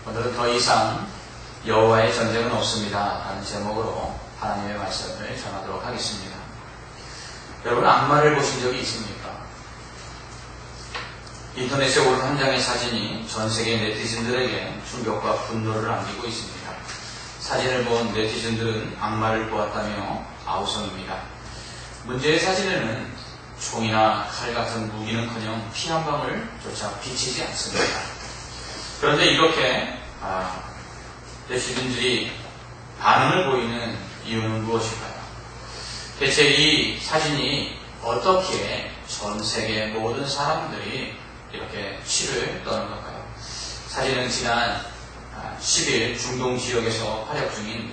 오늘은 더 이상 여호와의 전쟁은 없습니다 라는 제목으로 하나님의 말씀을 전하도록 하겠습니다. 여러분, 악마를 보신 적이 있습니까? 인터넷에 오른 한 장의 사진이 전 세계 네티즌들에게 충격과 분노를 안기고 있습니다. 사진을 본 네티즌들은 악마를 보았다며 아우성입니다. 문제의 사진에는 총이나 칼 같은 무기는커녕 피 한 방울조차 비치지 않습니다. 그런데 이렇게 네티즌들이 반응을 보이는 이유는 무엇일까요? 대체 이 사진이 어떻게 전 세계 모든 사람들이 이렇게 치를 떠는 걸까요? 사진은 지난 10일 중동 지역에서 활약 중인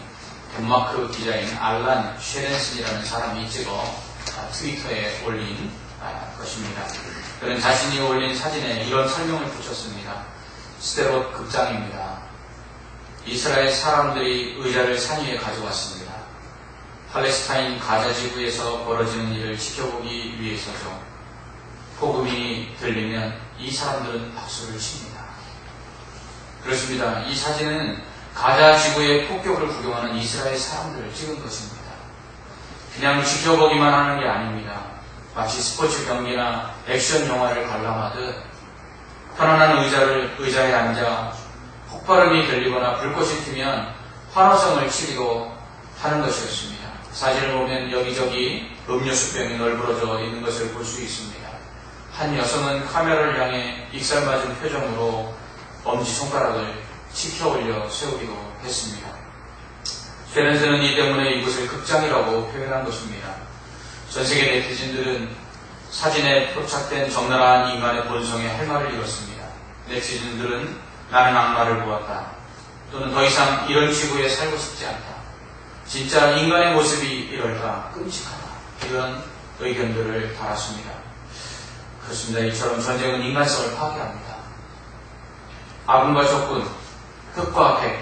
덴마크 기자인 알란 쉐렌슨이라는 사람이 찍어 트위터에 올린 것입니다. 그는 자신이 올린 사진에 이런 설명을 붙였습니다. 스데롯 극장입니다. 이스라엘 사람들이 의자를 산 위에 가져왔습니다. 팔레스타인 가자 지구에서 벌어지는 일을 지켜보기 위해서죠. 복음이 들리면 이 사람들은 박수를 칩니다. 그렇습니다. 이 사진은 가자 지구의 폭격을 구경하는 이스라엘 사람들을 찍은 것입니다. 그냥 지켜보기만 하는 게 아닙니다. 마치 스포츠 경기나 액션 영화를 관람하듯 편안한 의자에 앉아 폭발음이 들리거나 불꽃이 튀면 환호성을 치기도 하는 것이었습니다. 사진을 보면 여기저기 음료수병이 널브러져 있는 것을 볼 수 있습니다. 한 여성은 카메라를 향해 익살맞은 표정으로 엄지손가락을 치켜 올려 세우기도 했습니다. 쉐렌슨은 이 때문에 이곳을 극장이라고 표현한 것입니다. 전세계 네티즌들은 사진에 포착된 적나라한 인간의 본성에 할 말을 잃었습니다. 네티즌들은 나는 악마를 보았다. 또는 더 이상 이런 지구에 살고 싶지 않다. 진짜 인간의 모습이 이럴까 끔찍하다. 이런 의견들을 달았습니다. 그렇습니다. 이처럼 전쟁은 인간성을 파괴합니다. 아군과 적군, 흑과 백,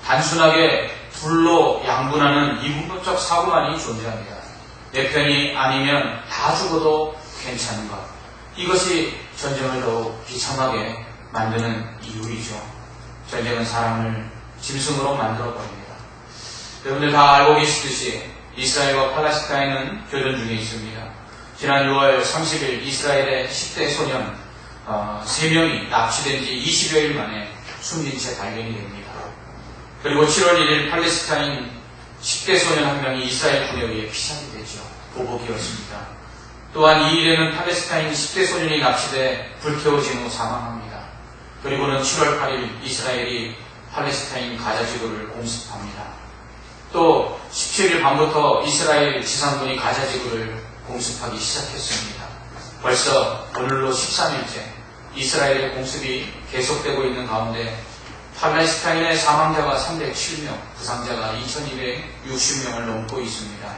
단순하게 둘로 양분하는 이분법적 사고만이 존재합니다. 내 편이 아니면 다 죽어도 괜찮은 것. 이것이 전쟁을 더욱 비참하게 만드는 이유이죠. 전쟁은 사람을 짐승으로 만들어버립니다. 여러분들 다 알고 계시듯이 이스라엘과 팔레스타인은 교전 중에 있습니다. 지난 6월 30일 이스라엘의 10대 소년 3명이 납치된 지 20여일 만에 숨진 채 발견이 됩니다. 그리고 7월 1일 팔레스타인 10대 소년 1명이 이스라엘 군에 의해 피살이 되죠. 보복이었습니다. 또한 2일에는 팔레스타인 10대 소년이 납치돼 불태워진 후 사망합니다. 그리고는 7월 8일 이스라엘이 팔레스타인 가자 지구를 공습합니다. 또 17일 밤부터 이스라엘 지상군이 가자 지구를 공습하기 시작했습니다. 벌써 오늘로 13일째 이스라엘의 공습이 계속되고 있는 가운데 팔레스타인의 사망자가 307명, 부상자가 2260명을 넘고 있습니다.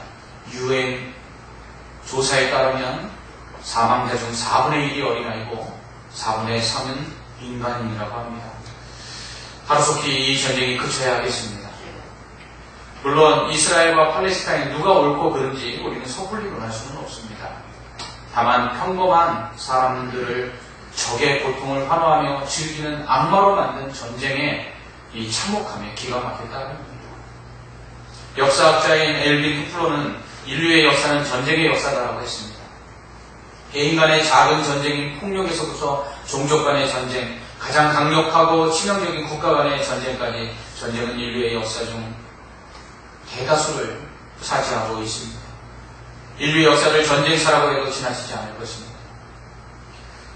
UN 조사에 따르면 사망자 중 4분의 1이 어린아이고 4분의 3은 민간인이라고 합니다. 하루속히 이 전쟁이 그쳐야 하겠습니다. 물론 이스라엘과 팔레스타인 누가 옳고 그른지 우리는 섣불리 할 수는 없습니다. 다만 평범한 사람들을 적의 고통을 환호하며 즐기는 악마로 만든 전쟁의 이 참혹함에 기가 막혔다는 겁니다. 역사학자인 엘빈 후플로는 인류의 역사는 전쟁의 역사다라고 했습니다. 개인 간의 작은 전쟁인 폭력에서부터 종족 간의 전쟁, 가장 강력하고 치명적인 국가 간의 전쟁까지 전쟁은 인류의 역사 중 대다수를 차지하고 있습니다. 인류 역사를 전쟁사라고 해도 지나치지 않을 것입니다.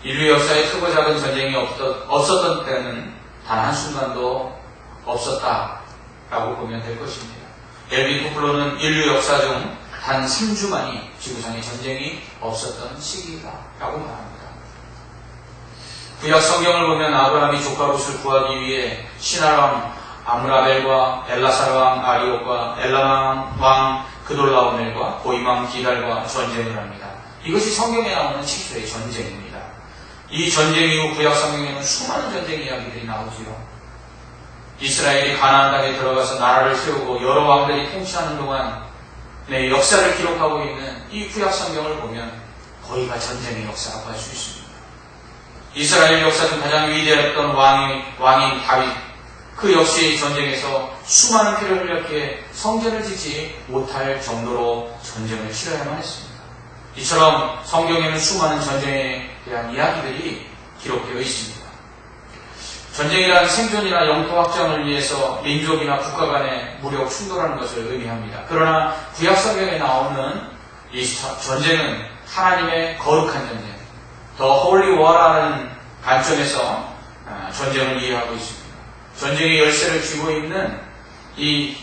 인류 역사에 크고 작은 전쟁이 없었던 때는 단 한순간도 없었다라고 보면 될 것입니다. 엘빈 후플로는 인류 역사 중 단 3주만이 지구상에 전쟁이 없었던 시기다라고 말합니다. 구약 성경을 보면 아브라함이 조카롯을 구하기 위해 신하왕 아므라벨과 엘라사르왕 아리옥과 엘람 왕 그돌라오멜과 고임왕 기달과 전쟁을 합니다. 이것이 성경에 나오는 치수의 전쟁입니다. 이 전쟁 이후 구약 성경에는 수많은 전쟁 이야기들이 나오지요. 이스라엘이 가나안 땅에 들어가서 나라를 세우고 여러 왕들이 통치하는 동안 역사를 기록하고 있는 이 구약 성경을 보면 거의가 전쟁의 역사라고 할 수 있습니다. 이스라엘 역사 중 가장 위대했던 왕인 다윗, 그 역시 전쟁에서 수많은 피를 흘렸기에 성전을 짓지 못할 정도로 전쟁을 치러야만 했습니다. 이처럼 성경에는 수많은 전쟁에 대한 이야기들이 기록되어 있습니다. 전쟁이란 생존이나 영토 확장을 위해서 민족이나 국가 간에 무력 충돌하는 것을 의미합니다. 그러나 구약 성경에 나오는 이 전쟁은 하나님의 거룩한 전쟁, 더 홀리 워라는 관점에서 전쟁을 이해하고 있습니다. 전쟁의 열쇠를 쥐고 있는 분이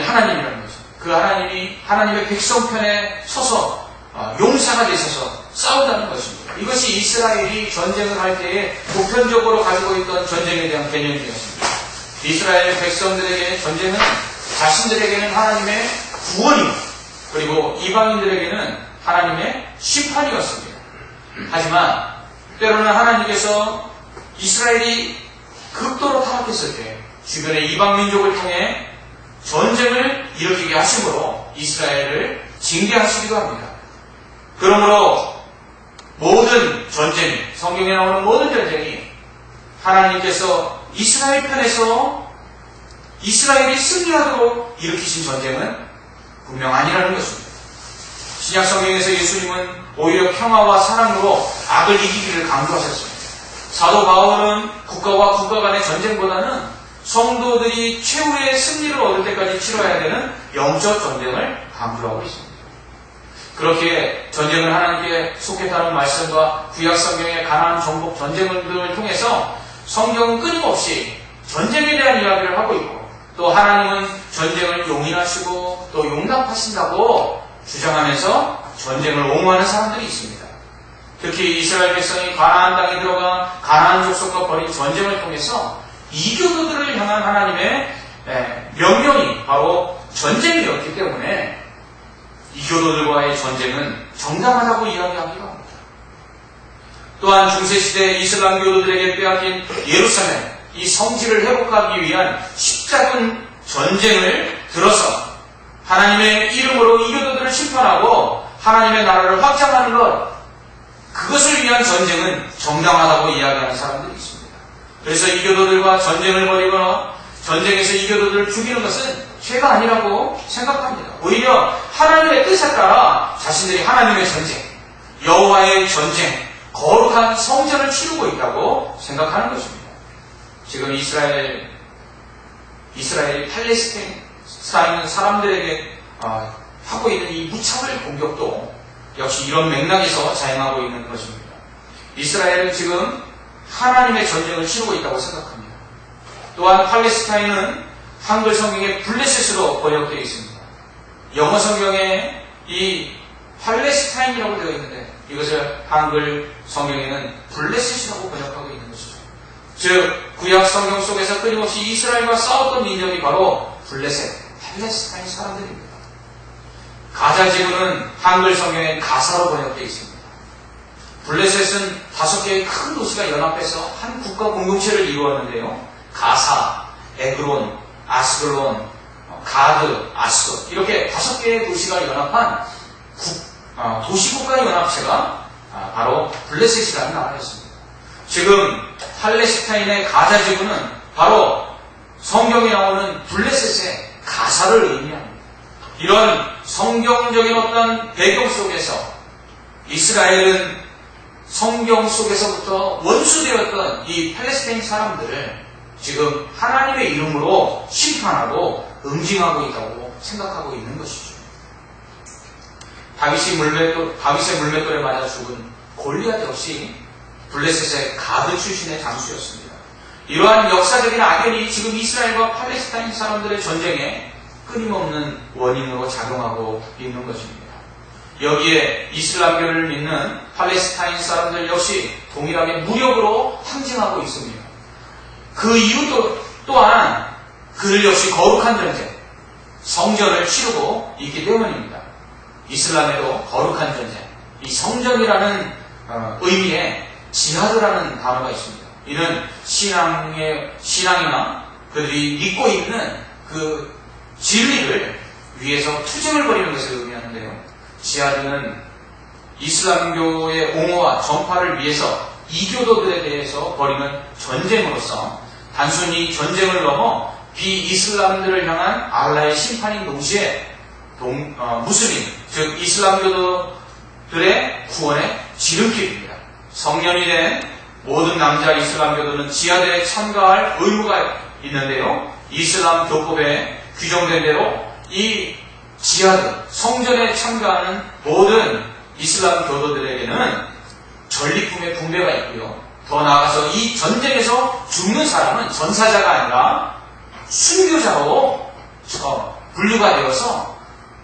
하나님이라는 것입니다. 그 하나님이 하나님의 백성 편에 서서 용사가 되셔서 싸우다는 것입니다. 이것이 이스라엘이 전쟁을 할 때에 보편적으로 가지고 있던 전쟁에 대한 개념이었습니다. 이스라엘 백성들에게 전쟁은 자신들에게는 하나님의 구원이고, 그리고 이방인들에게는 하나님의 심판이었습니다. 하지만 때로는 하나님께서 이스라엘이 극도로 타락했을 때 주변의 이방 민족을 통해 전쟁을 일으키게 하심으로 이스라엘을 징계하시기도 합니다. 그러므로 모든 전쟁이, 성경에 나오는 모든 전쟁이 하나님께서 이스라엘 편에서 이스라엘이 승리하도록 일으키신 전쟁은 분명 아니라는 것입니다. 신약 성경에서 예수님은 오히려 평화와 사랑으로 악을 이기기를 강조하셨습니다. 사도 바울은 국가와 국가 간의 전쟁보다는 성도들이 최후의 승리를 얻을 때까지 치러야 되는 영적 전쟁을 강조하고 있습니다. 그렇게 전쟁을 하나님께 속했다는 말씀과 구약 성경의 가나안 정복 전쟁들을 통해서 성경은 끊임없이 전쟁에 대한 이야기를 하고 있고, 또 하나님은 전쟁을 용인하시고 또 용납하신다고 주장하면서 전쟁을 옹호하는 사람들이 있습니다. 특히 이스라엘 백성이 가나안 땅에 들어가 가나안 족속과 벌인 전쟁을 통해서 이교도들을 향한 하나님의 명령이 바로 전쟁이었기 때문에 이교도들과의 전쟁은 정당하다고 이야기하기도 합니다. 또한 중세시대 이슬람 교도들에게 빼앗긴 예루살렘, 이 성지를 회복하기 위한 십자군 전쟁을 들어서 하나님의 이름으로 이교도들을 심판하고 하나님의 나라를 확장하는 것, 그것을 위한 전쟁은 정당하다고 이야기하는 사람들이 있습니다. 그래서 이교도들과 전쟁을 벌이거나 전쟁에서 이교도들을 죽이는 것은 죄가 아니라고 생각합니다. 오히려 하나님의 뜻에 따라 자신들이 하나님의 전쟁, 여호와의 전쟁, 거룩한 성전을 치르고 있다고 생각하는 것입니다. 지금 이스라엘이 팔레스타인 사람들에게 하고 있는 이 무차별 공격도 역시 이런 맥락에서 자행하고 있는 것입니다. 이스라엘은 지금 하나님의 전쟁을 치르고 있다고 생각합니다. 또한 팔레스타인은 한글 성경에 블레셋으로 번역되어 있습니다. 영어 성경에 이 팔레스타인이라고 되어 있는데 이것을 한글 성경에는 블레셋이라고 번역하고 있는 것이죠. 즉 구약 성경 속에서 끊임없이 이스라엘과 싸웠던 민족이 바로 블레셋, 팔레스타인 사람들입니다. 가자 지구는 한글 성경에 가사로 번역되어 있습니다. 블레셋은 5개의 큰 도시가 연합해서 한 국가 공동체를 이루었는데요. 가사, 에그론, 아스글론, 가드, 아스돗, 이렇게 5개의 도시가 연합한 도시국가 연합체가 바로 블레셋이라는 나라였습니다. 지금 팔레스타인의 가자 지구는 바로 성경에 나오는 블레셋의 가사를 의미합니다. 이런 성경적인 어떤 배경 속에서 이스라엘은 성경 속에서부터 원수되었던 이 팔레스타인 사람들을 지금 하나님의 이름으로 심판하고 응징하고 있다고 생각하고 있는 것이죠. 다윗의 물맷돌에 맞아 죽은 골리앗 역시 블레셋의 가드 출신의 장수였습니다. 이러한 역사적인 악연이 지금 이스라엘과 팔레스타인 사람들의 전쟁에 끊임없는 원인으로 작용하고 있는 것입니다. 여기에 이슬람교를 믿는 팔레스타인 사람들 역시 동일하게 무력으로 항쟁하고 있습니다. 그 이유도 또한 그들 역시 거룩한 전쟁, 성전을 치르고 있기 때문입니다. 이슬람에도 거룩한 전쟁, 이 성전이라는 의미의 지하드라는 단어가 있습니다. 이는 신앙이나 그들이 믿고 있는 그 진리를 위해서 투쟁을 벌이는 것을 의미하는데요. 지하드는 이슬람교의 옹호와 전파를 위해서 이교도들에 대해서 벌이는 전쟁으로서 단순히 전쟁을 넘어 비이슬람들을 향한 알라의 심판인 동시에 무슬림, 즉 이슬람교도들의 구원의 지름길입니다. 성년이 된 모든 남자 이슬람교도는 지하드에 참가할 의무가 있는데요. 이슬람 교법에 규정된 대로 이 지하드, 성전에 참가하는 모든 이슬람 교도들에게는 전리품의 분배가 있고요. 더 나아가서 이 전쟁에서 죽는 사람은 전사자가 아니라 순교자로 분류가 되어서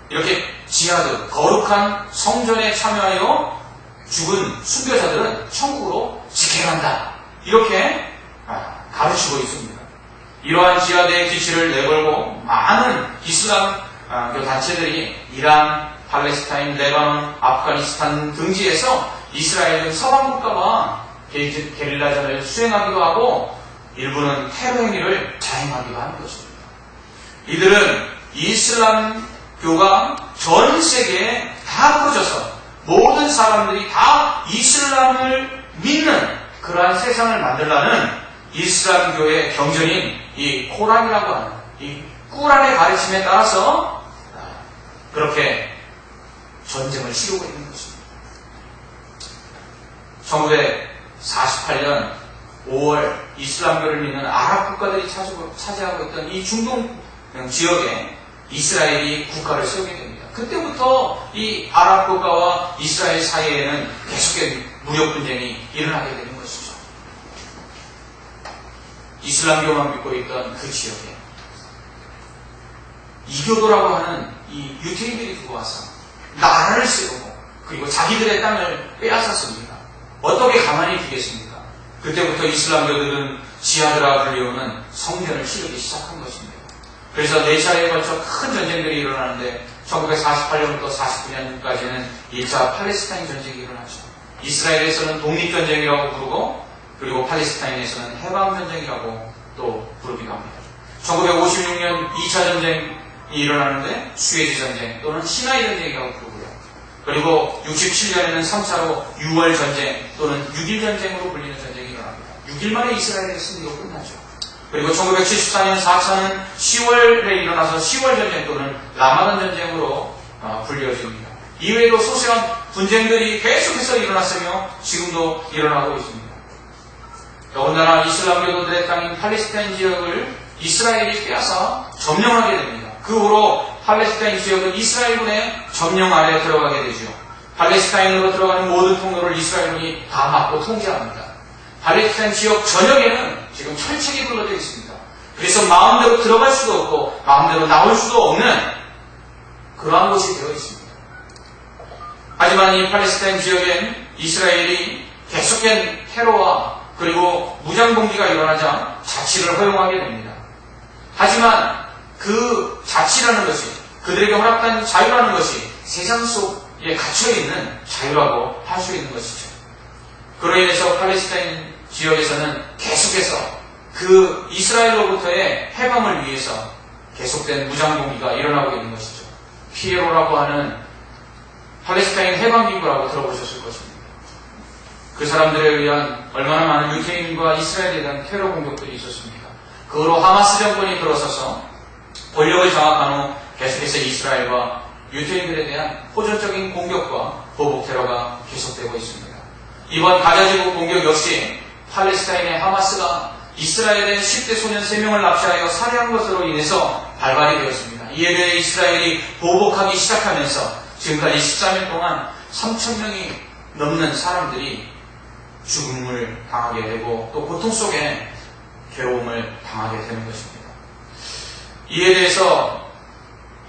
이렇게 지하드, 거룩한 성전에 참여하여 죽은 순교자들은 천국으로 직행한다. 이렇게 가르치고 있습니다. 이러한 지하드의 기치를 내걸고 많은 이슬람 단체들이 이란, 팔레스타인, 레바논, 아프가니스탄 등지에서 이스라엘 등 서방 국가와 게릴라전을 수행하기도 하고 일부는 테러 행위를 자행하기도 하는 것입니다. 이들은 이슬람교가 전 세계에 다 퍼져서 모든 사람들이 다 이슬람을 믿는 그러한 세상을 만들라는 이슬람교의 경전인 이 코란이라고 하는 이 꾸란의 가르침에 따라서 그렇게 전쟁을 치르고 있는 것입니다. 1948년 5월 이슬람교를 믿는 아랍 국가들이 차지하고 있던 이 중동 지역에 이스라엘이 국가를 세우게 됩니다. 그때부터 이 아랍 국가와 이스라엘 사이에는 계속된 무력 분쟁이 일어나게 되는 것이죠. 이슬람교만 믿고 있던 그 지역에 이교도라고 하는 이 유태인들이 들어와서 나라를 세우고 그리고 자기들의 땅을 빼앗았습니다. 어떻게 가만히 두겠습니까? 그때부터 이슬람교들은 지하드라 불리우는 성전을 치르기 시작한 것입니다. 그래서 4차례에 걸쳐 큰 전쟁들이 일어나는데 1948년부터 49년까지는 1차 팔레스타인 전쟁이 일어나죠. 이스라엘에서는 독립전쟁이라고 부르고 그리고 팔레스타인에서는 해방전쟁이라고 또 부르기도 합니다. 1956년 2차 전쟁이 일어나는데 수에즈 전쟁 또는 시나이 전쟁이라고 부르고요. 그리고 67년에는 3차로 6월 전쟁 또는 6일 전쟁으로 불리는 전쟁이 일어납니다. 6일 만에 이스라엘의 승리가 끝나죠. 그리고 1974년 4차는 10월에 일어나서 10월 전쟁 또는 라마단 전쟁으로 불려집니다. 이외에도 소소한 분쟁들이 계속해서 일어났으며 지금도 일어나고 있습니다. 더군다나 이슬람교도들의 땅인 팔레스타인 지역을 이스라엘이 빼앗아 점령하게 됩니다. 그 후로 팔레스타인 지역은 이스라엘군의 점령 아래에 들어가게 되죠. 팔레스타인으로 들어가는 모든 통로를 이스라엘군이 다 막고 통제합니다. 팔레스타인 지역 전역에는 지금 철책이 불러져 있습니다. 그래서 마음대로 들어갈 수도 없고 마음대로 나올 수도 없는 그러한 곳이 되어 있습니다. 하지만 이 팔레스타인 지역엔 이스라엘이 계속된 테러와 그리고 무장봉기가 일어나자 자치를 허용하게 됩니다. 하지만 그 자치라는 것이 그들에게 허락된 자유라는 것이 세상 속에 갇혀있는 자유라고 할 수 있는 것이죠. 그로 인해서 팔레스타인 지역에서는 계속해서 그 이스라엘로부터의 해방을 위해서 계속된 무장봉기가 일어나고 있는 것이죠. 피에로라고 하는 팔레스타인 해방기구라고 들어보셨을 것입니다. 그 사람들에 의한 얼마나 많은 유태인과 이스라엘에 대한 테러 공격들이 있었습니까? 그 후로 하마스 정권이 들어서서 권력을 장악한 후 계속해서 이스라엘과 유태인들에 대한 호전적인 공격과 보복 테러가 계속되고 있습니다. 이번 가자지구 공격 역시 팔레스타인의 하마스가 이스라엘의 10대 소년 3명을 납치하여 살해한 것으로 인해서 발발이 되었습니다. 이에 대해 이스라엘이 보복하기 시작하면서 지금까지 14년 동안 3,000명이 넘는 사람들이 죽음을 당하게 되고 또 고통 속에 괴로움을 당하게 되는 것입니다. 이에 대해서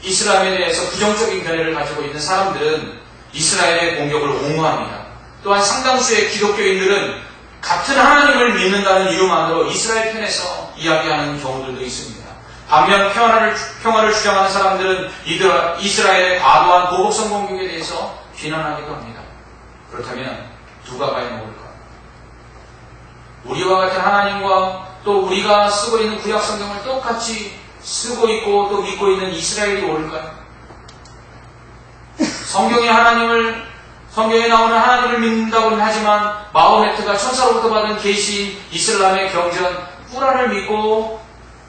이슬람에 대해서 부정적인 견해를 가지고 있는 사람들은 이스라엘의 공격을 옹호합니다. 또한 상당수의 기독교인들은 같은 하나님을 믿는다는 이유만으로 이스라엘 편에서 이야기하는 경우들도 있습니다. 반면 평화를 주장하는 사람들은 이스라엘의 과도한 보복성 공격에 대해서 비난하기도 합니다. 그렇다면 누가 과연 옳을까? 우리와 같은 하나님과 또 우리가 쓰고 있는 구약 성경을 똑같이 쓰고 있고 또 믿고 있는 이스라엘이 옳을까요? 성경에 나오는 하나님을 믿는다고는 하지만 마호메트가 천사로부터 받은 계시인 이슬람의 경전 꾸란을 믿고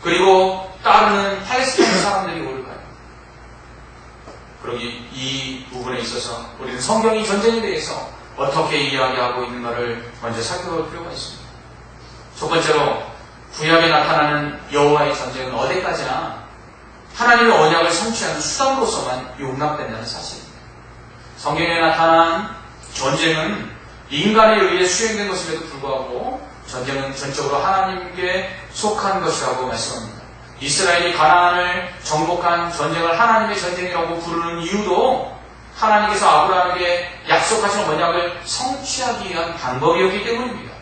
그리고 따르는 팔레스타인 사람들이 옳을까요? 그러기 이 부분에 있어서 우리는 성경이 전쟁에 대해서 어떻게 이야기하고 있는가를 먼저 살펴볼 필요가 있습니다. 첫 번째로 구약에 나타나는 여호와의 전쟁은 어디까지나 하나님의 언약을 성취하는 수단으로서만 용납된다는 사실입니다. 성경에 나타난 전쟁은 인간에 의해 수행된 것임에도 불구하고 전쟁은 전적으로 하나님께 속한 것이라고 말씀합니다. 이스라엘이 가나안을 정복한 전쟁을 하나님의 전쟁이라고 부르는 이유도 하나님께서 아브라함에게 약속하신 언약을 성취하기 위한 방법이었기 때문입니다.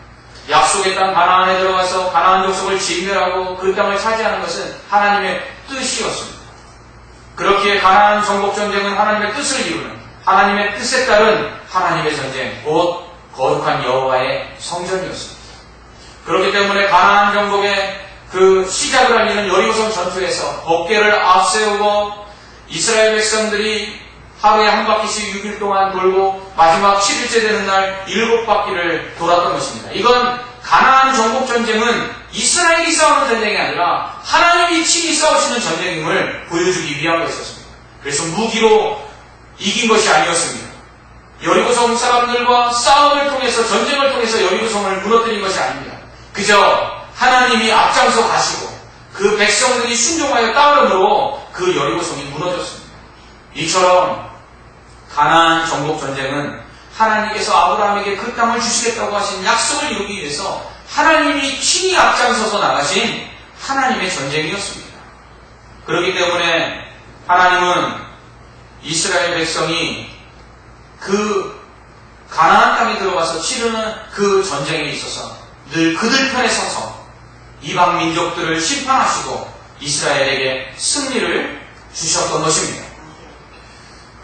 약속의 땅 가나안에 들어가서 가나안 족속을 진멸하고 그 땅을 차지하는 것은 하나님의 뜻이었습니다. 그렇기에 가나안 정복 전쟁은 하나님의 뜻을 이루는 하나님의 뜻에 따른 하나님의 전쟁, 곧 거룩한 여호와의 성전이었습니다. 그렇기 때문에 가나안 정복의 그 시작을 알리는 여리고성 전투에서 법궤를 앞세우고 이스라엘 백성들이 하루에 한 바퀴씩 6일 동안 돌고 마지막 7일째 되는 날 7바퀴를 돌았던 것입니다. 이건 가나안 정복 전쟁은 이스라엘이 싸우는 전쟁이 아니라 하나님이 친히 싸우시는 전쟁임을 보여주기 위한 것이었습니다. 그래서 무기로 이긴 것이 아니었습니다. 여리고성 사람들과 싸움을 통해서 전쟁을 통해서 여리고성을 무너뜨린 것이 아닙니다. 그저 하나님이 앞장서 가시고 그 백성들이 순종하여 따름으로 그 여리고성이 무너졌습니다. 이처럼 가나안 정복 전쟁은 하나님께서 아브라함에게 그 땅을 주시겠다고 하신 약속을 이루기 위해서 하나님이 친히 앞장서서 나가신 하나님의 전쟁이었습니다. 그렇기 때문에 하나님은 이스라엘 백성이 그 가나안 땅에 들어가서 치르는 그 전쟁에 있어서 늘 그들 편에 서서 이방 민족들을 심판하시고 이스라엘에게 승리를 주셨던 것입니다.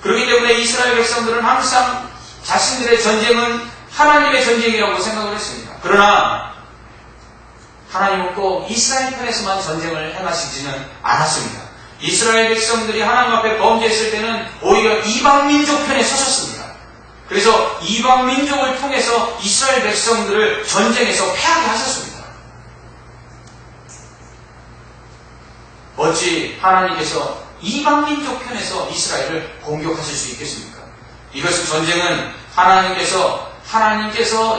그렇기 때문에 이스라엘 백성들은 항상 자신들의 전쟁은 하나님의 전쟁이라고 생각을 했습니다. 그러나 하나님은 꼭 이스라엘 편에서만 전쟁을 행하시지는 않았습니다. 이스라엘 백성들이 하나님 앞에 범죄했을 때는 오히려 이방 민족 편에 서셨습니다. 그래서 이방 민족을 통해서 이스라엘 백성들을 전쟁에서 패하게 하셨습니다. 어찌 하나님께서 이방 민족 편에서 이스라엘을 공격하실 수 있겠습니까? 이것은 전쟁은 하나님께서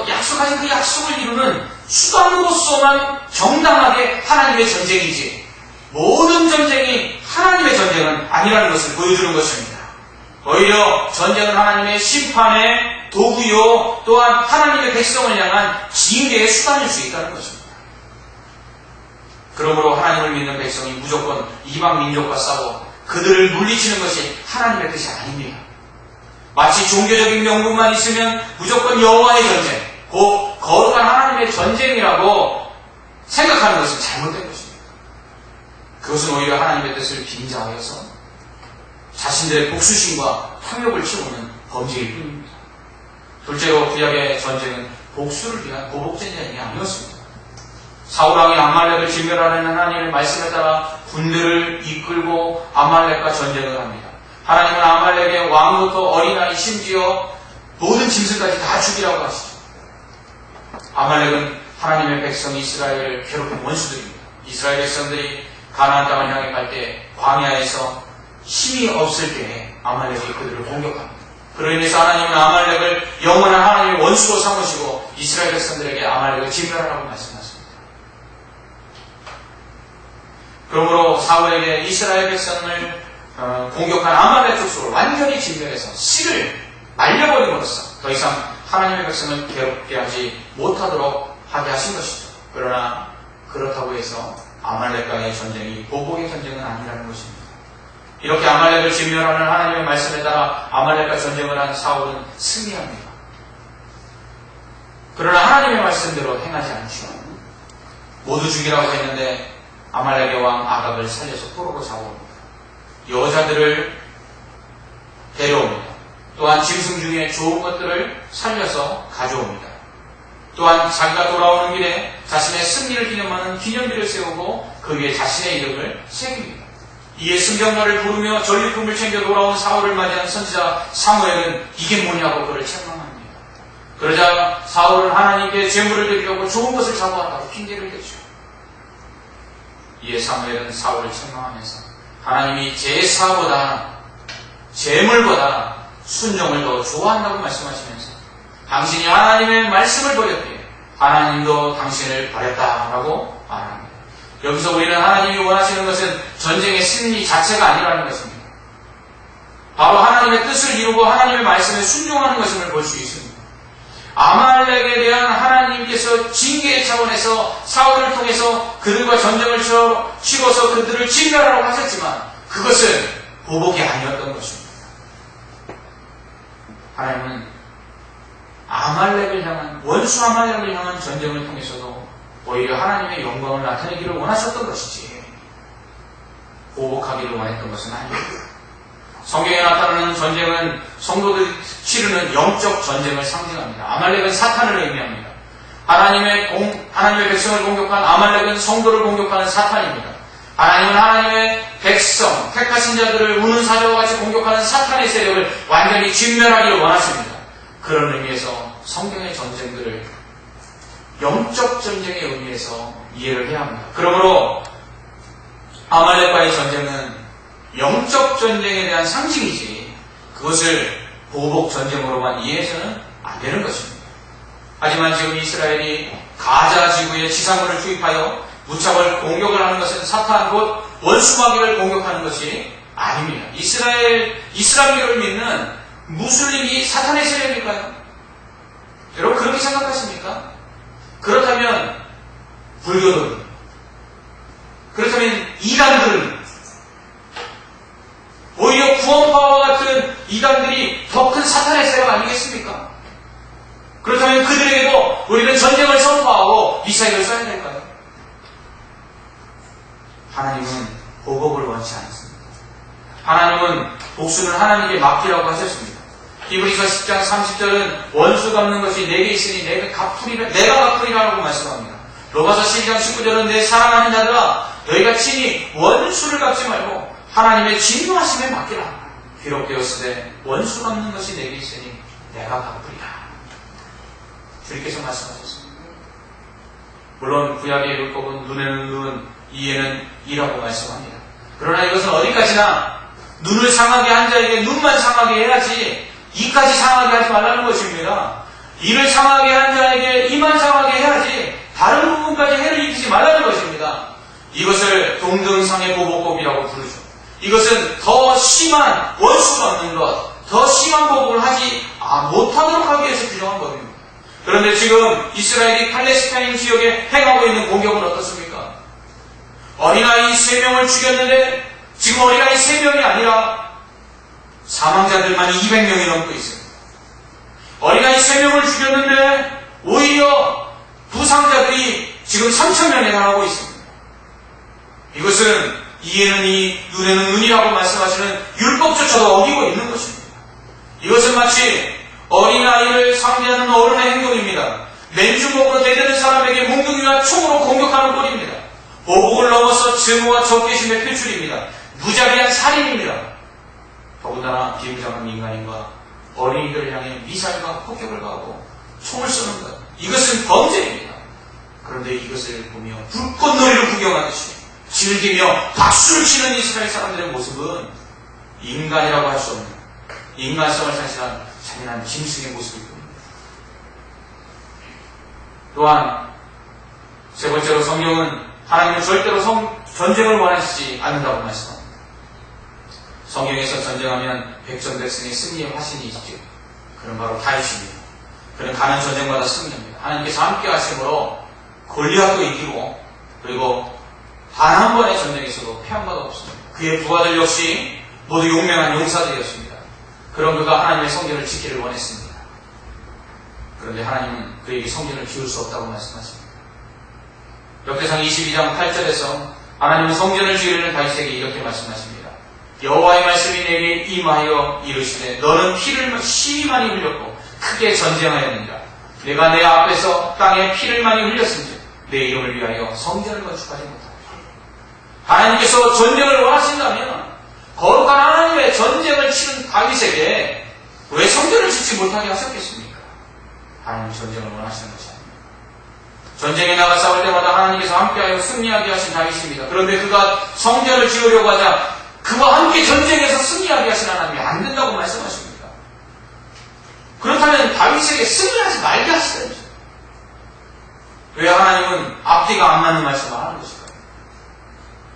약속하신 그 약속을 이루는 수단으로서만 정당하게 하나님의 전쟁이지 모든 전쟁이 하나님의 전쟁은 아니라는 것을 보여주는 것입니다. 오히려 전쟁은 하나님의 심판의 도구요 또한 하나님의 백성을 향한 징계의 수단일 수 있다는 것입니다. 그러므로 하나님을 믿는 백성이 무조건 이방 민족과 싸워 그들을 물리치는 것이 하나님의 뜻이 아닙니다. 마치 종교적인 명분만 있으면 무조건 여호와의 전쟁, 곧 거룩한 하나님의 전쟁이라고 생각하는 것은 잘못된 것입니다. 그것은 오히려 하나님의 뜻을 빙자하여서 자신들의 복수심과 탐욕을 채우는 범죄일 뿐입니다. 둘째로 구약의 전쟁은 복수를 위한 보복전쟁이 아니었습니다. 사울왕이 아말렉을 진멸하는 하나님의 말씀에 따라 군대를 이끌고 아말렉과 전쟁을 합니다. 하나님은 아말렉의 왕부터 어린아이 심지어 모든 짐승까지 다 죽이라고 하시죠. 아말렉은 하나님의 백성 이스라엘을 괴롭힌 원수들입니다. 이스라엘 백성들이 가나안 땅을 향해 갈 때 광야에서 힘이 없을 때에 아말렉이 그들을 공격합니다. 그로 인해서 하나님은 아말렉을 영원한 하나님의 원수로 삼으시고 이스라엘 백성들에게 아말렉을 진멸하라고 말씀하십니다. 그러므로 사울에게 이스라엘 백성을 공격한 아말렉 족속을 완전히 진멸해서 씨를 말려버림으로써 더 이상 하나님의 백성을 괴롭게 하지 못하도록 하게 하신 것이죠. 그러나 그렇다고 해서 아말렉과의 전쟁이 보복의 전쟁은 아니라는 것입니다. 이렇게 아말렉을 진멸하는 하나님의 말씀에 따라 아말렉과 전쟁을 한 사울은 승리합니다. 그러나 하나님의 말씀대로 행하지 않죠. 모두 죽이라고 했는데 아말렉의 왕 아갑을 살려서 포로로 잡아옵니다. 여자들을 데려옵니다. 또한 짐승 중에 좋은 것들을 살려서 가져옵니다. 또한 자기가 돌아오는 길에 자신의 승리를 기념하는 기념비를 세우고 그 위에 자신의 이름을 새깁니다. 이에 승경가를 부르며 전리품을 챙겨 돌아온 사울을 맞이한 선지자 사무엘은 이게 뭐냐고 그를 책망합니다. 그러자 사울은 하나님께 제물을 드리려고 좋은 것을 잡아왔다고 핑계를 대죠. 이에 사무엘은 사울을 책망하면서 하나님이 제사보다 제물보다 순종을 더 좋아한다고 말씀하시면서 당신이 하나님의 말씀을 버렸기에 하나님도 당신을 버렸다라고 말합니다. 여기서 우리는 하나님이 원하시는 것은 전쟁의 승리 자체가 아니라는 것입니다. 바로 하나님의 뜻을 이루고 하나님의 말씀에 순종하는 것임을 볼 수 있습니다. 아말렉에 대한 하나님께서 징계의 차원에서 사울을 통해서 그들과 전쟁을 치러서 그들을 진멸하라고 하셨지만 그것은 보복이 아니었던 것입니다. 하나님은 아말렉을 향한 원수 아말렉을 향한 전쟁을 통해서도 오히려 하나님의 영광을 나타내기를 원하셨던 것이지 보복하기를 원했던 것은 아닙니다. 성경에 나타나는 전쟁은 성도들이 치르는 영적 전쟁을 상징합니다. 아말렉은 사탄을 의미합니다. 하나님의 백성을 공격한 아말렉은 성도를 공격하는 사탄입니다. 하나님은 하나님의 백성, 택하신 자들을 우는 사자와 같이 공격하는 사탄의 세력을 완전히 진멸하기를 원하십니다. 그런 의미에서 성경의 전쟁들을 영적 전쟁의 의미에서 이해를 해야 합니다. 그러므로 아말렉과의 전쟁은 영적 전쟁에 대한 상징이지 그것을 보복 전쟁으로만 이해해서는 안 되는 것입니다. 하지만 지금 이스라엘이 가자 지구에 지상군을 투입하여 무차별 공격을 하는 것은 사탄 곧 원수마귀를 공격하는 것이 아닙니다. 이슬람교를 믿는 무슬림이 사탄의 세력일까요? 여러분 그렇게 생각하십니까? 그렇다면 불교는 그렇다면 이단들은 오히려 구원파와 같은 이단들이 더 큰 사탄의 세력 아니겠습니까? 그렇다면 그들에게도 우리는 전쟁을 선포하고 미사일을 쏴야 될까요? 하나님은 보복을 원치 않습니다. 하나님은 복수는 하나님께 맡기라고 하셨습니다. 히브리서 10장 30절은 원수 갚는 것이 내게 있으니 내가 갚으리라고 말씀합니다. 로마서 12장 19절은 내 사랑하는 자들아 너희가 친히 원수를 갚지 말고 하나님의 진노하심에 맡기라. 기록되었으되 원수 갚는 것이 내게 있으니 내가 갚으리라. 주님께서 말씀하셨습니다. 물론 구약의 율법은 눈에는 눈, 이에는 이라고 말씀합니다. 그러나 이것은 어디까지나 눈을 상하게 한 자에게 눈만 상하게 해야지 이까지 상하게 하지 말라는 것입니다. 이를 상하게 한 자에게 이만 상하게 해야지 다른 부분까지 해를 입히지 말라는 것입니다. 이것을 동등상의 보복법이라고 부르죠. 이것은 더 심한 원수가 없는 것, 더 심한 보복을 하지 못하도록 하기 위해서 규정한 법입니다. 그런데 지금 이스라엘이 팔레스타인 지역에 행하고 있는 공격은 어떻습니까? 어린아이 3명을 죽였는데 지금 어린아이 3명이 아니라 사망자들만 200명이 넘고 있습니다. 어린아이 3명을 죽였는데 오히려 부상자들이 지금 3,000명에 달하고 있습니다. 이것은 이에는 이, 눈에는 눈이라고 말씀하시는 율법조차도 어기고 있는 것입니다. 이것은 마치 어린아이를 상대하는 어른의 행동입니다. 맨주먹으로 내드는 사람에게 몽둥이와 총으로 공격하는 꼴입니다. 보복을 넘어서 증오와 적개심의 표출입니다. 무자비한 살인입니다. 더군다나 비무장한 민간인과 어린이들을 향해 미사일과 폭격을 가하고 총을 쏘는 것, 이것은 범죄입니다. 그런데 이것을 보며 불꽃놀이를 구경하듯이 즐기며 박수를 치는 이스라엘 사람들의 모습은 인간이라고 할 수 없는 인간성을 상실한 잔인한 짐승의 모습일 뿐입니다. 또한 세 번째로 성경은 하나님은 절대로 전쟁을 원하시지 않는다고 말씀합니다. 성경에서 전쟁하면 백전백승의 승리의 화신이 있죠. 그는 바로 다윗입니다. 그는 가는 전쟁마다 승리합니다. 하나님께서 함께 하심으로 골리앗도 이기고 그리고 단 한 번의 전쟁에서도 패한 바가 없습니다. 그의 부하들 역시 모두 용맹한 용사들이었습니다. 그런 그가 하나님의 성전을 지키를 원했습니다. 그런데 하나님은 그에게 성전을 지을 수 없다고 말씀하십니다. 역대상 22장 8절에서 하나님은 성전을 지으려는 다윗에게 이렇게 말씀하십니다. 여호와의 말씀이 내게 임하여 이르시되 너는 피를 심히 많이 흘렸고 크게 전쟁하였느니라. 내가 내 앞에서 땅에 피를 많이 흘렸은즉 내 이름을 위하여 성전을 건축하지 못하리라. 하나님께서 전쟁을 원하신다면 거룩한 하나님의 전쟁을 치른 다윗에게 왜 성전을 짓지 못하게 하셨겠습니까? 하나님 전쟁을 원하시는 것이 아닙니다. 전쟁에 나가 싸울 때마다 하나님께서 함께하여 승리하게 하신 다윗입니다. 그런데 그가 성전을 지으려고 하자 그와 함께 전쟁에서 승리하게 하신 하나님이 안 된다고 말씀하십니다. 그렇다면 다윗에게 승리하지 말게 하시다니죠. 왜 하나님은 앞뒤가 안 맞는 말씀을 하는 것일까요?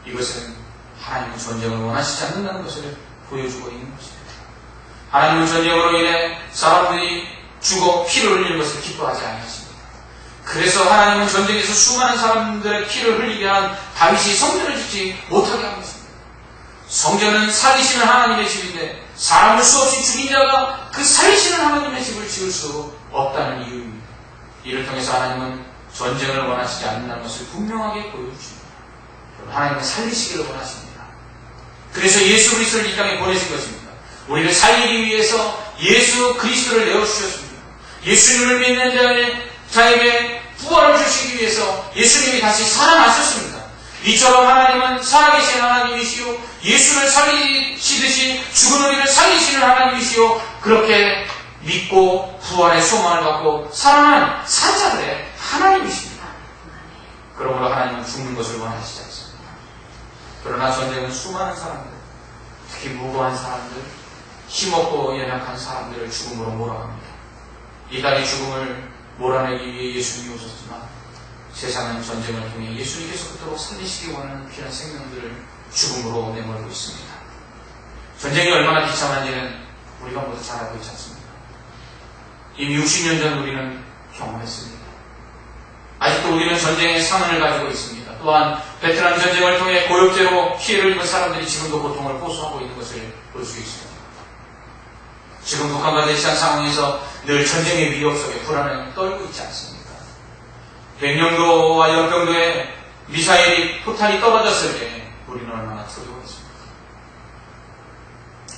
이것은 하나님은 전쟁을 원하시지 않는다는 것을 보여주고 있는 것입니다. 하나님은 전쟁으로 인해 사람들이 죽어 피를 흘리는 것을 기뻐하지 아니하십니다. 그래서 하나님은 전쟁에서 수많은 사람들의 피를 흘리게 한 다윗이 성전을 짓지 못하게 한 것입니다. 성전은 살리시는 하나님의 집인데 사람을 수없이 죽인 자가 그 살리시는 하나님의 집을 지을 수 없다는 이유입니다. 이를 통해서 하나님은 전쟁을 원하시지 않는다는 것을 분명하게 보여주십니다. 하나님은 살리시기를 원하십니다. 그래서 예수 그리스도를 이 땅에 보내신 것입니다. 우리를 살리기 위해서 예수 그리스도를 내어주셨습니다. 예수님을 믿는 자에게 부활을 주시기 위해서 예수님이 다시 살아나셨습니다. 이처럼 하나님은 살아계신 하나님이시요 예수를 살리시듯이 죽은 우리를 살리시는 하나님이시요 그렇게 믿고 부활의 소망을 갖고 살아난 산자들의 하나님이십니다. 그러므로 하나님은 죽는 것을 원하시지 않습니다. 그러나 전쟁은 수많은 사람들, 특히 무고한 사람들, 힘없고 연약한 사람들을 죽음으로 몰아갑니다. 이 땅의 죽음을 몰아내기 위해 예수님이 오셨지만 세상은 전쟁을 통해 예수님께서 그토록 살리시기 원하는 귀한 생명들을 죽음으로 내몰고 있습니다. 전쟁이 얼마나 비참한지는 우리가 모두 잘 알고 있지 않습니까? 이미 60년 전 우리는 경험했습니다. 아직도 우리는 전쟁의 상흔을 가지고 있습니다. 또한 베트남 전쟁을 통해 고엽제로 피해를 입은 사람들이 지금도 고통을 호소하고 있는 것을 볼 수 있습니다. 지금 북한과 대치한 상황에서 늘 전쟁의 위협 속에 불안을 떨고 있지 않습니까? 백령도와 연평도에 미사일이 포탄이 떨어졌을 때 우리는 얼마나 두려워했습니까?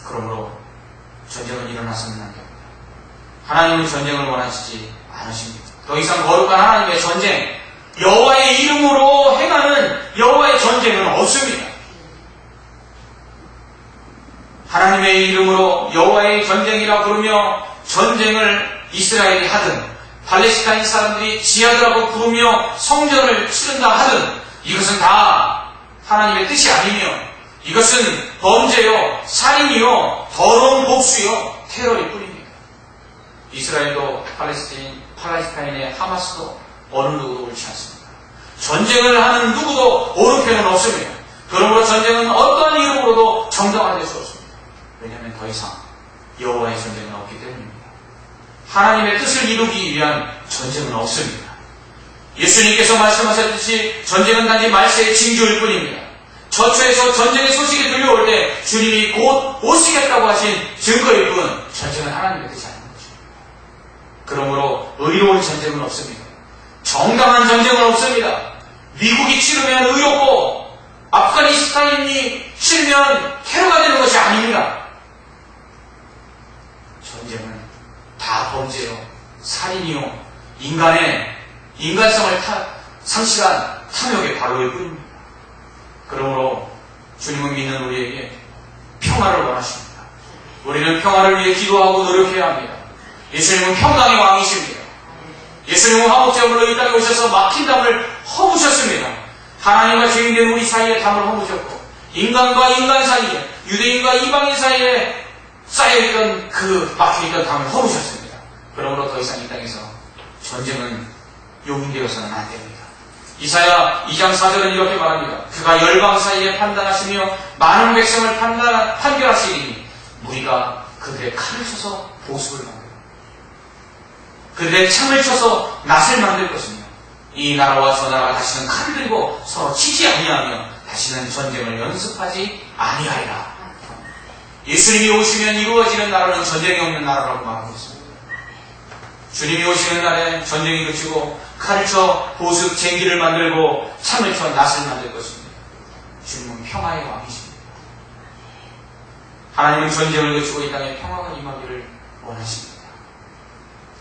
그러므로 전쟁은 일어나서는 안 됩니다. 하나님은 전쟁을 원하시지 않으십니다. 더 이상 거룩한 하나님의 전쟁, 여호와의 이름으로 행하는 여호와의 전쟁은 없습니다. 하나님의 이름으로 여호와의 전쟁이라 부르며 전쟁을 이스라엘이 하든 팔레스타인 사람들이 지하드라고 부르며 성전을 치른다 하든 이것은 다 하나님의 뜻이 아니며 이것은 범죄요, 살인이요, 더러운 복수요, 테러일 뿐입니다. 이스라엘도 팔레스타인의 하마스도 어느 누구도 옳지 않습니다. 전쟁을 하는 누구도 옳은 편은 없습니다. 그러므로 전쟁은 어떠한 이름으로도 정당화될 수 없습니다. 왜냐하면 더 이상 여호와의 전쟁은 없기 때문입니다. 하나님의 뜻을 이루기 위한 전쟁은 없습니다. 예수님께서 말씀하셨듯이 전쟁은 단지 말세의 징조일 뿐입니다. 저초에서 전쟁의 소식이 들려올 때 주님이 곧 오시겠다고 하신 증거일 뿐 전쟁은 하나님의 뜻이 아닌 것입니다. 그러므로 의로운 전쟁은 없습니다. 정당한 전쟁은 없습니다. 미국이 치르면 의롭고 아프가니스탄이 치르면 테러가 되는 것이 아닙니다. 전쟁은 다 범죄요, 살인이요, 인간성을 상실한 탐욕의 발로일 뿐입니다. 그러므로 주님은 믿는 우리에게 평화를 원하십니다. 우리는 평화를 위해 기도하고 노력해야 합니다. 예수님은 평강의 왕이십니다. 예수님은 화목제물로 이 땅에 오셔서 막힌 담을 허무셨습니다. 하나님과 죄인된 우리 사이에 담을 허무셨고 인간과 인간 사이에, 유대인과 이방인 사이에 쌓여있던 그 막혀있던 담을 허무셨습니다. 그러므로 더 이상 이 땅에서 전쟁은 용인되어서는 안 됩니다. 이사야 2장 4절은 이렇게 말합니다. 그가 열방 사이에 판단하시며 많은 백성을 판결하시니 무리가 그들의 칼을 쳐서 보습을 만들고 그들의 창을 쳐서 낫을 만들 것이며 이 나라와 저 나라가 다시는 칼을 들고 서로 치지 아니하며 다시는 전쟁을 연습하지 아니하리라. 예수님이 오시면 이루어지는 나라는 전쟁이 없는 나라라고 말하고 있습니다. 주님이 오시는 날에 전쟁이 그치고 칼을 쳐 보습 쟁기를 만들고 창을 쳐 낫을 만들 것입니다. 주님은 평화의 왕이십니다. 하나님은 전쟁을 그치고 이 땅에 평화가 임하기를 원하십니다.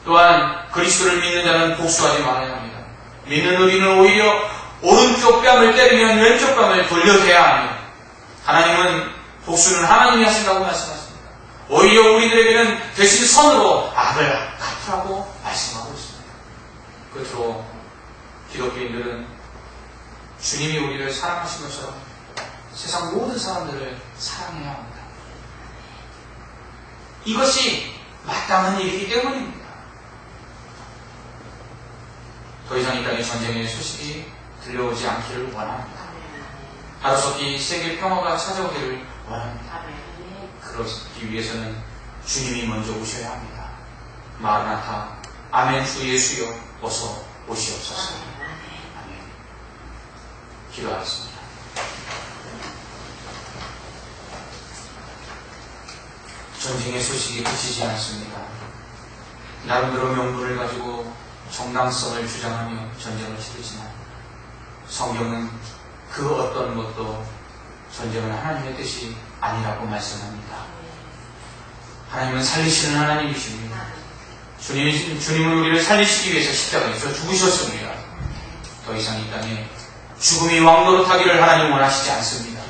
또한 그리스도를 믿는 자는 복수하지 말아야 합니다. 믿는 우리는 오히려 오른쪽 뺨을 때리면 왼쪽 뺨을 돌려대야 합니다. 하나님은 복수는 하나님이 하신다고 말씀하십니다. 오히려 우리들에게는 대신 선으로 악을 갚으라고 말씀하고 있습니다. 끝으로 기독교인들은 주님이 우리를 사랑하신 것처럼 세상 모든 사람들을 사랑해야 합니다. 이것이 마땅한 일이기 때문입니다. 더 이상 이 땅에 전쟁의 소식이 들려오지 않기를 원합니다. 하루속히 세계 평화가 찾아오기를 원합니다. 그러기 위해서는 주님이 먼저 오셔야 합니다. 마르나타, 아멘 주 예수여 어서 오시옵소서. 아멘. 기도하겠습니다. 전쟁의 소식이 그치지 않습니다. 나름대로 명분을 가지고 정당성을 주장하며 전쟁을 치르지만 성경은 그 어떤 것도 전쟁은 하나님의 뜻이 아니라고 말씀합니다. 하나님은 살리시는 하나님이십니다. 주님은 우리를 살리시기 위해서 십자가에서 죽으셨습니다. 더 이상 이 땅에 죽음이 왕노릇하기를 하나님 원하시지 않습니다.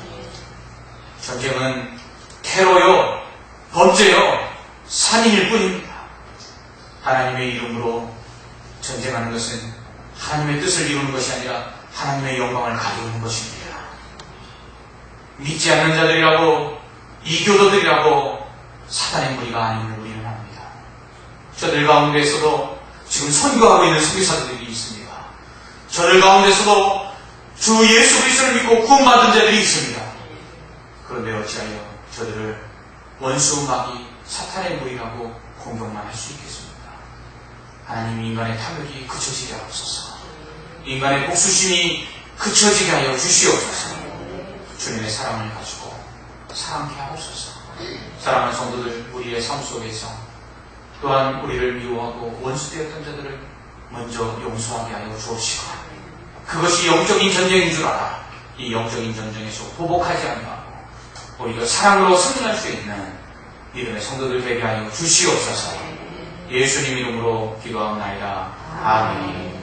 전쟁은 테러요, 범죄요, 살인일 뿐입니다. 하나님의 이름으로 전쟁하는 것은 하나님의 뜻을 이루는 것이 아니라 하나님의 영광을 가져오는 것입니다. 믿지 않는 자들이라고, 이교도들이라고 사단의 무리가 아님을 우리는 합니다. 저들 가운데에서도 지금 선교하고 있는 선교사들이 있습니다. 저들 가운데서도 주 예수 그리스도를 믿고 구원받은 자들이 있습니다. 그런데 어찌하여 저들을 원수 마귀 사탄의 무리라고 공격만 할 수 있겠습니까? 하나님, 인간의 탐욕이 그쳐지게 하옵소서. 인간의 복수심이 그쳐지게 하여 주시옵소서. 주님의 사랑을 가지고 사랑케 하옵소서. 사랑하는 성도들, 우리의 삶 속에서 또한 우리를 미워하고 원수되었던 자들을 먼저 용서하게 하여 주옵시고, 그것이 영적인 전쟁인 줄 알아 이 영적인 전쟁에서 보복하지 아니하고 오히려 사랑으로 승리할 수 있는 믿음의 성도들 되게 하여 주시옵소서. 예수님 이름으로 기도하옵나이다. 아멘.